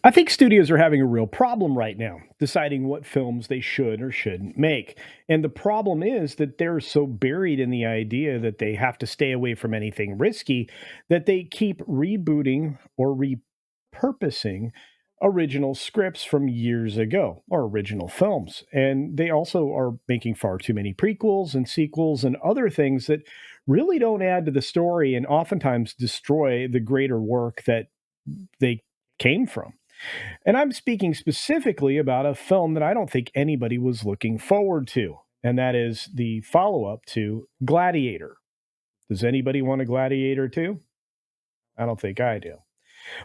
I think studios are having a real problem right now deciding what films they should or shouldn't make. And the problem is that they're so buried in the idea that they have to stay away from anything risky that they keep rebooting or repurposing original scripts from years ago or original films. And they also are making far too many prequels and sequels and other things that really don't add to the story and oftentimes destroy the greater work that they came from. And I'm speaking specifically about a film that I don't think anybody was looking forward to, and that is the follow up to Gladiator. Does anybody want a Gladiator too? I don't think I do.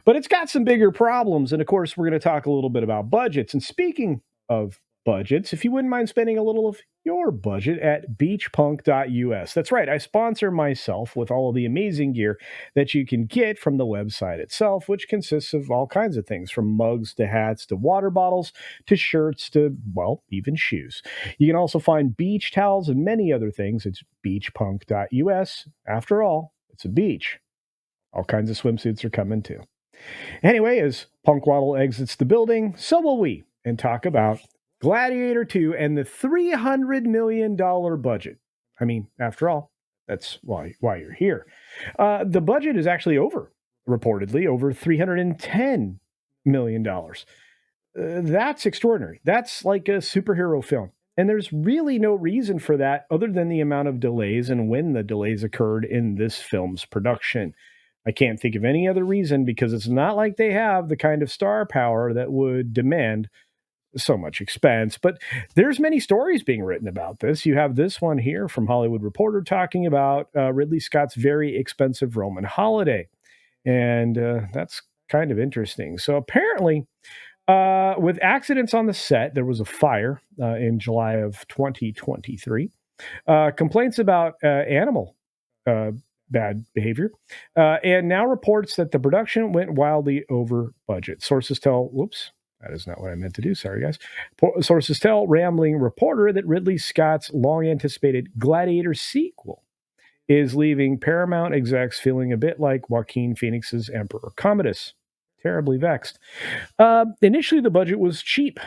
But it's got some bigger problems. And of course, we're going to talk a little bit about budgets. And speaking of budgets, if you wouldn't mind spending a little of your budget at beachpunk.us. That's right. I sponsor myself with all of the amazing gear that you can get from the website itself, which consists of all kinds of things from mugs to hats to water bottles to shirts to, well, even shoes. You can also find beach towels and many other things. It's beachpunk.us. After all, it's a beach. All kinds of swimsuits are coming too. Anyway, as Punkwaddle exits the building, so will we, and talk about Gladiator 2 and the $300 million budget. I mean, after all, that's why you're here. The budget is actually reportedly over $310 million. That's extraordinary. That's like a superhero film. And there's really no reason for that other than the amount of delays and when the delays occurred in this film's production. I can't think of any other reason because it's not like they have the kind of star power that would demand so much expense. But there's many stories being written about this. You have this one here from Hollywood Reporter talking about Ridley Scott's very expensive Roman holiday. And that's kind of interesting. So apparently, with accidents on the set, there was a fire in July of 2023. Complaints about animal uh, bad behavior, and now reports that the production went wildly over budget. Sources tell, whoops, that is not what I meant to do. Sorry, guys. Sources tell Rambling Reporter that Ridley Scott's long anticipated Gladiator sequel is leaving Paramount execs feeling a bit like Joaquin Phoenix's Emperor Commodus, terribly vexed. Initially, the budget was cheap.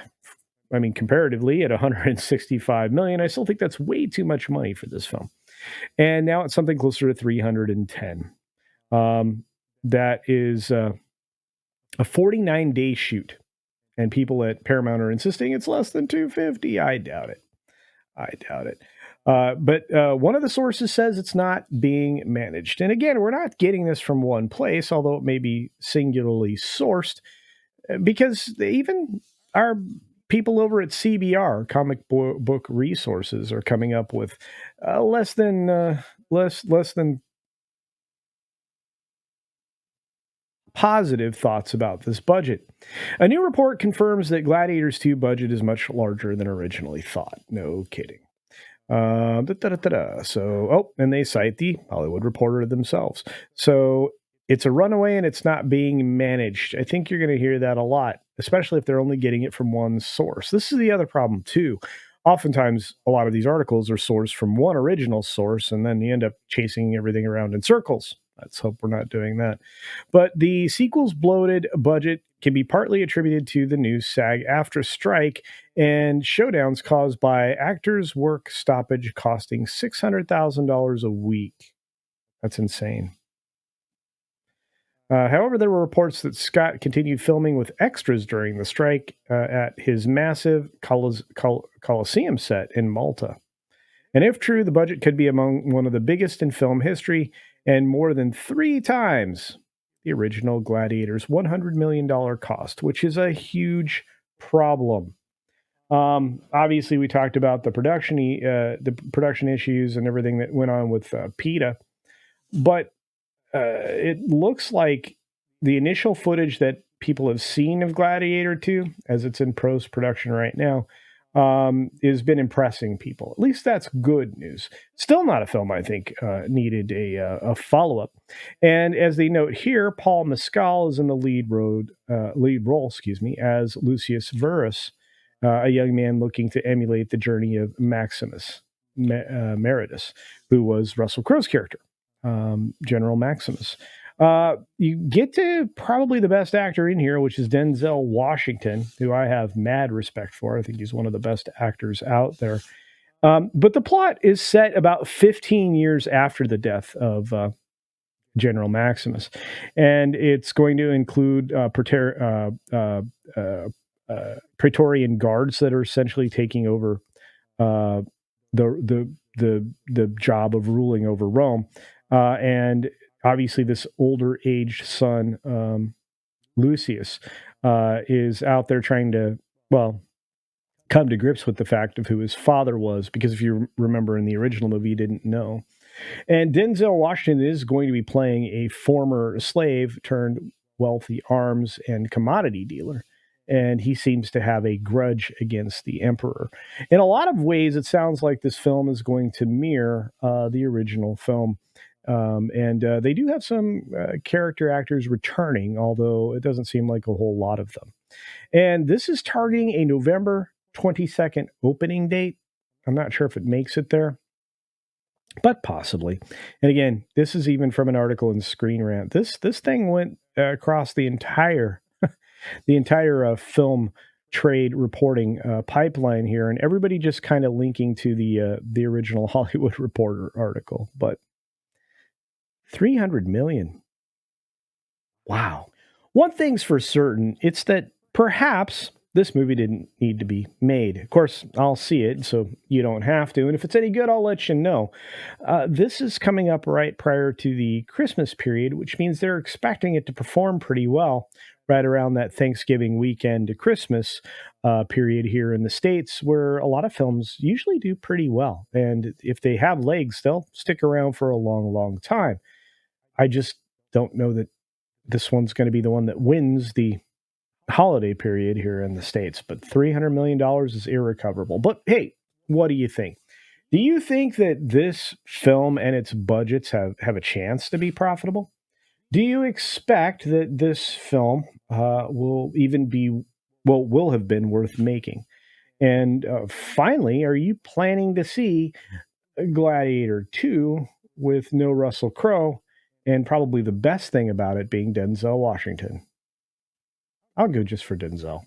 I mean, comparatively, at 165 million, I still think that's way too much money for this film. And now it's something closer to 310. That is a 49-day shoot, and people at Paramount are insisting it's less than 250. I doubt it. But one of the sources says it's not being managed. And again, we're not getting this from one place, although it may be singularly sourced, because even our people over at CBR, Comic Book Resources, are coming up with less than positive thoughts about this budget. A new report confirms that Gladiator's 2 budget is much larger than originally thought. No kidding. And they cite the Hollywood Reporter themselves. So it's a runaway and it's not being managed. I think you're going to hear that a lot, especially if they're only getting it from one source. This is the other problem, too. Oftentimes, a lot of these articles are sourced from one original source, and then you end up chasing everything around in circles. Let's hope we're not doing that. But the sequel's bloated budget can be partly attributed to the new SAG-AFTRA strike and showdowns caused by actors' work stoppage costing $600,000 a week. That's insane. However, there were reports that Scott continued filming with extras during the strike at his massive Coliseum set in Malta. And if true, the budget could be among one of the biggest in film history and more than 3 times the original Gladiator's $100 million cost, which is a huge problem. Obviously, we talked about the production issues and everything that went on with PETA, but it looks like the initial footage that people have seen of Gladiator 2, as it's in post-production right now, has been impressing people. At least that's good news. Still not a film I think needed a follow-up. And as they note here, Paul Mescal is in the lead role, as Lucius Verus, a young man looking to emulate the journey of Maximus Meritus, who was Russell Crowe's character, General Maximus. You get to probably the best actor in here, which is Denzel Washington, who I have mad respect for. I think he's one of the best actors out there. But the plot is set about 15 years after the death of General Maximus, and it's going to include Praetorian guards that are essentially taking over uh, the job of ruling over Rome, and obviously this older aged son, Lucius, is out there trying to, well, come to grips with the fact of who his father was, because if you remember in the original movie, you didn't know. And Denzel Washington is going to be playing a former slave turned wealthy arms and commodity dealer. And he seems to have a grudge against the emperor. In a lot of ways, it sounds like this film is going to mirror the original film. And they do have some character actors returning, although it doesn't seem like a whole lot of them. And this is targeting a November 22nd opening date. I'm not sure if it makes it there, but possibly. And again, this is even from an article in Screen Rant. This thing went across the entire film trade reporting pipeline here, and everybody just kind of linking to the original Hollywood Reporter article. But 300 million. Wow. One thing's for certain, it's that perhaps this movie didn't need to be made. Of course, I'll see it, so you don't have to. And if it's any good, I'll let you know. This is coming up right prior to the Christmas period, which means they're expecting it to perform pretty well right around that Thanksgiving weekend to Christmas period here in the States, where a lot of films usually do pretty well. And if they have legs, they'll stick around for a long, long time. I just don't know that this one's going to be the one that wins the holiday period here in the States, but $300 million is irrecoverable. But hey, what do you think? Do you think that this film and its budgets have a chance to be profitable? Do you expect that this film will even be, well, will have been worth making? And finally, are you planning to see Gladiator 2 with no Russell Crowe, and probably the best thing about it being Denzel Washington? I'll go just for Denzel.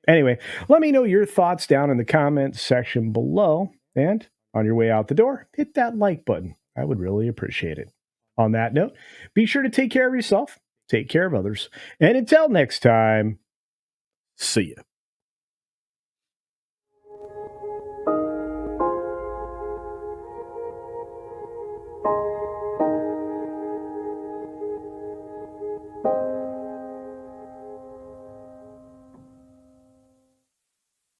Anyway, let me know your thoughts down in the comments section below. And on your way out the door, hit that like button. I would really appreciate it. On that note, be sure to take care of yourself, take care of others, and until next time, see ya.